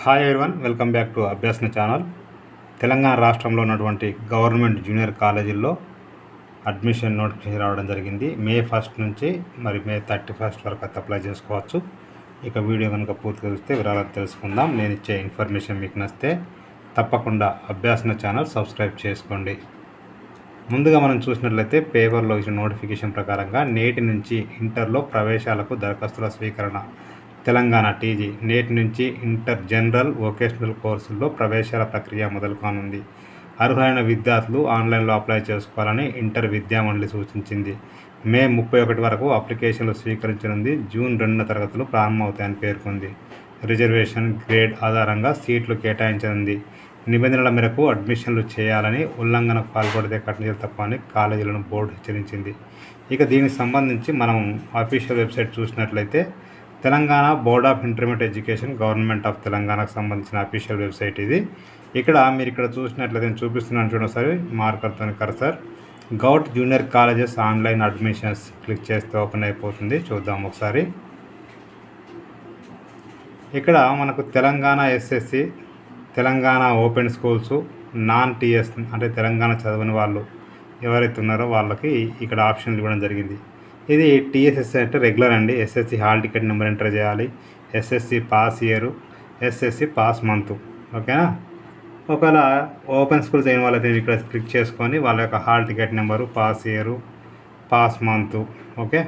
Hi everyone, welcome back to Abhyasana channel. Telangana రాష్ట్రంలో ఉన్నటువంటి government junior కాలేజీల్లో అడ్మిషన్ నోటిఫికేషన్ రావడం జరిగింది. మే 1 నుంచి మే 31 వరకు అప్లై చేసుకోవచ్చు. ఇక వీడియో కనుక పూర్తిగా చూస్తే వివరాలు తెలుసుకుందాం. నేను ఇచ్చే ఇన్ఫర్మేషన్ మీకు నచ్చితే తప్పకుండా అభ్యాసన ఛానల్ సబ్స్క్రైబ్ చేసుకోండి. ముందుగా మనం చూసినట్లయితే పేపర్లో ఇచ్చిన నోటిఫికేషన్ ప్రకారంగా నేటి నుంచి ఇంటర్లో ప్రవేశాలకు దరఖాస్తుల స్వీకరణ. తెలంగాణ టీజీ నేటి నుంచి ఇంటర్ జనరల్ వొకేషనల్ కోర్సుల్లో ప్రవేశాల ప్రక్రియ మొదలు కానుంది. అర్హులైన విద్యార్థులు ఆన్లైన్లో అప్లై చేసుకోవాలని ఇంటర్ విద్యామండలి సూచించింది. మే 31 వరకు అప్లికేషన్లు స్వీకరించనుంది. జూన్ 2న తరగతులు ప్రారంభమవుతాయని పేర్కొంది. రిజర్వేషన్ గ్రేడ్ ఆధారంగా సీట్లు కేటాయించనుంది. నిబంధనల మేరకు అడ్మిషన్లు చేయాలని, ఉల్లంఘనకు పాల్పడితే కఠిన తప్పని కాలేజీలను బోర్డు హెచ్చరించింది. ఇక దీనికి సంబంధించి మనం అఫీషియల్ వెబ్సైట్ చూసినట్లయితే Telangana board of intermediate education government of తెలంగాణకు సంబంధించిన అఫీషియల్ వెబ్సైట్ ఇది. మీరు ఇక్కడ చూసినట్లయితే చూపిస్తున్నాను చూడండి, ఒకసారి మార్కర్తో cursor. Govt junior colleges online admissions click చేస్తే ఓపెన్ అయిపోతుంది. చూద్దాం ఒకసారి. ఇక్కడ మనకు Telangana SSC, Telangana open schools, non TS అంటే తెలంగాణ చదవని వాళ్ళు ఎవరైతే ఉన్నారో వాళ్ళకి ఇక్కడ ఆప్షన్లు ఇవ్వడం జరిగింది. ఇది టీఎస్ఎస్సి అంటే రెగ్యులర్ అండి. SSC hall ticket number enter చేయాలి. SSC pass year, SSC pass month. ఓకేనా. ఒకవేళ ఓపెన్ స్కూల్స్ అయిన వాళ్ళైతే ఇక్కడ క్లిక్ చేసుకొని వాళ్ళ యొక్క hall ticket number, pass year, pass month. Okay.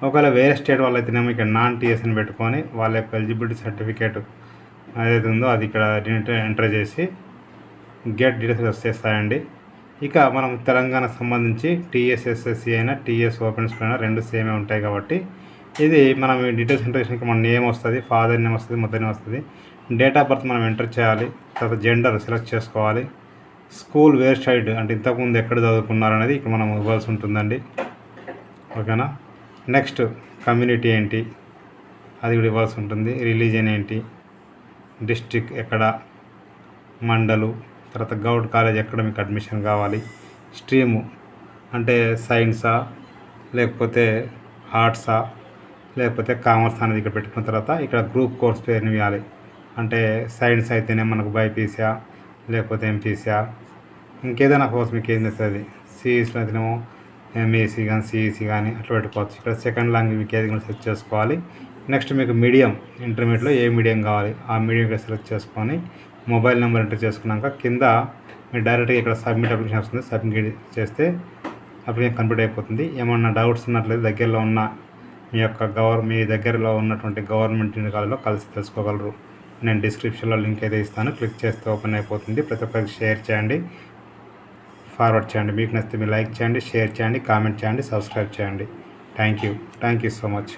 ఒకవేళ వేరే స్టేట్ వాళ్ళైతేనేమో ఇక్కడ నాన్ టీఎస్ అని పెట్టుకొని వాళ్ళ యొక్క ఎలిజిబిలిటీ సర్టిఫికేట్ ఏదైతే ఉందో అది ఇక్కడ ఎంటర్ చేసి గెట్ డీటెయిల్స్ వచ్చేస్తాయండి. ఇక మనం తెలంగాణకు సంబంధించి టీఎస్ఎస్ఎస్సి అయినా టీఎస్ ఓపెన్ స్కూల్ అయినా రెండు సేమే ఉంటాయి కాబట్టి ఇది మనం డీటెయిల్స్ ఎంటర్ చేసినాక మన నేమ్ వస్తుంది, ఫాదర్ నేమ్ వస్తుంది, మదర్ నేమ్ వస్తుంది. డేట్ ఆఫ్ బర్త్ మనం ఎంటర్ చేయాలి. తర్వాత జెండర్ సెలెక్ట్ చేసుకోవాలి. స్కూల్ వేర్ సైడ్ అంటే ఇంతకుముందు ఎక్కడ చదువుకున్నారనేది ఇక్కడ మనం ఇవ్వాల్సి ఉంటుందండి. ఓకేనా. నెక్స్ట్ కమ్యూనిటీ ఏంటి అది కూడా ఇవ్వాల్సి ఉంటుంది. రిలీజియన్ ఏంటి, డిస్ట్రిక్ట్ ఎక్కడ, మండలు, తర్వాత గౌట్ కాలేజ్ ఎక్కడ మీకు అడ్మిషన్ కావాలి, స్ట్రీము అంటే సైన్సా లేకపోతే ఆర్ట్సా లేకపోతే కామర్స్ అనేది ఇక్కడ పెట్టుకున్న తర్వాత ఇక్కడ గ్రూప్ కోర్స్ పేరుని ఇవ్వాలి. అంటే సైన్స్ అయితేనే మనకు బైపీసీయా లేకపోతే ఎంపీసీయా ఇంకేదైనా కోర్స్ మీకు ఏం చేస్తుంది. సిఈసీలో అయితేనేమో ఎంఏసీ కానీ సిఈసీ కానీ అట్లా పెట్టుకోవచ్చు. ఇక్కడ సెకండ్ లాంగ్వేజ్ మీకు ఏది కూడా సెలెక్ట్ చేసుకోవాలి. నెక్స్ట్ మీకు మీడియం ఇంటర్మీడియట్లో ఏ మీడియం కావాలి ఆ మీడియం ఇక్కడ సెలెక్ట్ చేసుకొని మొబైల్ నెంబర్ ఎంటర్ చేసుకున్నాక కింద మీరు డైరెక్ట్గా ఇక్కడ సబ్మిట్ అప్లికేషన్ వస్తుంది. సబ్మిట్ చేస్తే అప్లికేషన్ కంప్లీట్ అయిపోతుంది. ఏమన్నా డౌట్స్ ఉన్నట్లయితే దగ్గరలో ఉన్న మీ దగ్గరలో ఉన్నటువంటి గవర్నమెంట్ జూనియర్ కాలేజ్లో కలిసి తెలుసుకోగలరు. నేను డిస్క్రిప్షన్లో లింక్ అయితే ఇస్తాను. క్లిక్ చేస్తే ఓపెన్ అయిపోతుంది. ప్రతి ఒక్కరికి షేర్ చేయండి, ఫార్వర్డ్ చేయండి. మీకు నచ్చితే మీరు లైక్ చేయండి, షేర్ చేయండి, కామెంట్ చేయండి, సబ్స్క్రైబ్ చేయండి. Thank you so much.